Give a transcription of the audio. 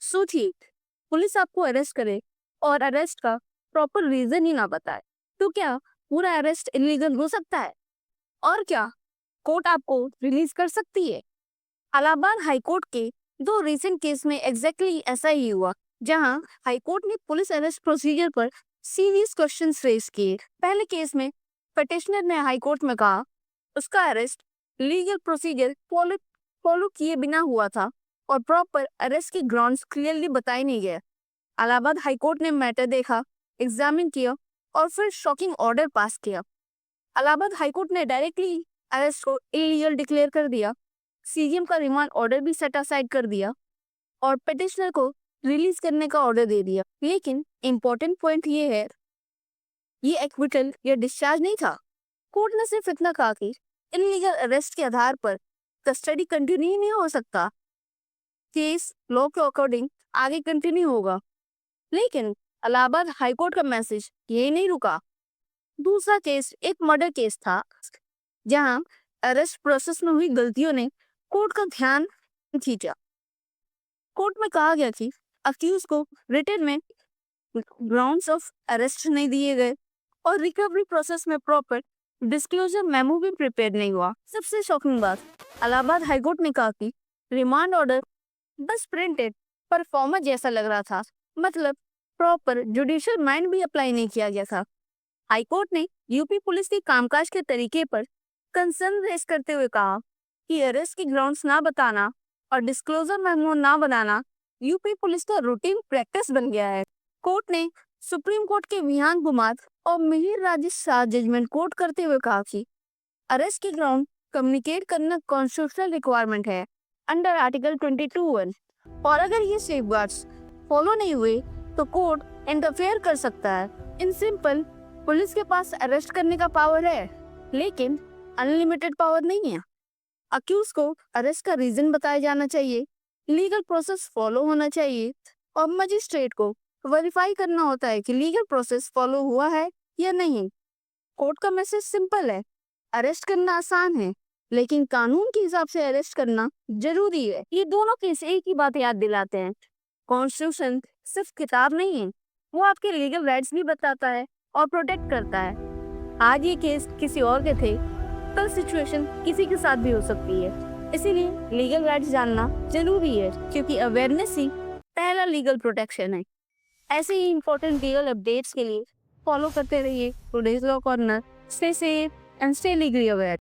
सोचिए, पुलिस आपको अरेस्ट करे और अरेस्ट का प्रॉपर रीजन ही ना बताए, तो क्या पूरा अरेस्ट इलीगल हो सकता है? और क्या कोर्ट आपको रिलीज कर सकती है? इलाहाबाद हाई कोर्ट के दो रिसेंट केस में एग्जैक्टली ऐसा ही हुआ, जहां हाई कोर्ट ने पुलिस अरेस्ट प्रोसीजर पर सीरियस क्वेश्चंस रेज किए। पहले केस में पिटिशनर ने हाई कोर्ट में कहा उसका अरेस्ट लीगल प्रोसीजर फॉलो किए बिना हुआ था और प्रॉपर अरेस्ट के ग्राउंड्स क्लियरली बताए नहीं गए। इलाहाबाद हाई कोर्ट ने मैटर देखा, एग्जामिन किया और फिर शॉकिंग ऑर्डर पास किया। इलाहाबाद हाई कोर्ट ने डायरेक्टली अरेस्ट को इलीगल डिक्लेयर कर दिया, सीजीएम का रिमांड ऑर्डर भी सेट असाइड कर दिया और पिटिशनर को रिलीज करने का ऑर्डर दे दिया। लेकिन इम्पोर्टेंट पॉइंट ये है, ये एक्विटल या डिस्चार्ज नहीं था। कोर्ट ने सिर्फ इतना कहा कि इलीगल अरेस्ट के आधार पर कस्टडी कंटिन्यू नहीं हो सकता, केस लॉ के अकॉर्डिंग आगे कंटिन्यू होगा। लेकिन इलाहाबाद हाईकोर्ट का मैसेज यही नहीं रुका। दूसरा केस एक मर्डर केस था, जहां अरेस्ट प्रोसेस में हुई गलतियों ने कोर्ट का ध्यान खींचा। कोर्ट में कहा गया कि अक्यूज को रिटन में ग्राउंड्स ऑफ अरेस्ट नहीं दिए गए और रिकवरी प्रोसेस में प्रॉपर डिस्क्लोजर मेमो भी प्रिपेयर नहीं हुआ। सबसे शॉकिंग बात, इलाहाबाद हाईकोर्ट ने कहा कि रिमांड ऑर्डर बस प्रिंटेड पर फॉर्मेट जैसा लग रहा था, मतलब प्रॉपर जुडिशियल माइंड भी अप्लाई नहीं किया गया था। हाईकोर्ट ने यूपी पुलिस के कामकाज के तरीके पर कंसर्न रेज करते हुए कहा कि अरेस्ट के ग्राउंड्स ना बताना और डिस्क्लोजर मेमो ना बनाना यूपी पुलिस का रूटीन प्रैक्टिस बन गया है। कोर्ट ने सुप्रीम कोर्ट के विहान कुमार और मिहिर राजेश शाह जजमेंट कोर्ट करते हुए कहा कि अरेस्ट के ग्राउंड कम्युनिकेट करना कॉन्स्टिट्यूशनल रिक्वायरमेंट है अंडर आर्टिकल 22(1) और अगर ये सेफगार्ड्स फॉलो नहीं हुए तो कोर्ट इंटरफेयर कर सकता है। इन सिंपल, पुलिस के पास अरेस्ट करने का पावर है, लेकिन अनलिमिटेड पावर नहीं है। अक्यूज को अरेस्ट का रीजन बताया जाना चाहिए, लीगल प्रोसेस फॉलो होना चाहिए और मजिस्ट्रेट को वेरीफाई करना होता है कि लीगल प्रोसेस फॉलो हुआ है या नहीं। कोर्ट का मैसेज सिंपल है, अरेस्ट करना आसान है, लेकिन कानून के हिसाब से अरेस्ट करना जरूरी है। ये दोनों केस एक ही बात याद दिलाते हैं, कॉन्स्टिट्यूशन सिर्फ किताब नहीं है, वो आपके लीगल राइट्स भी बताता है और प्रोटेक्ट करता है। आज ये केस किसी और के थे, कल सिचुएशन किसी के साथ भी हो सकती है। इसीलिए लीगल राइट्स जानना जरूरी है, क्योंकि अवेयरनेस ही पहला लीगल प्रोटेक्शन है। ऐसे ही इंपॉर्टेंट लीगल अपडेट्स के लिए फॉलो करते रहिए today's law corner. Stay safe and stay legally aware.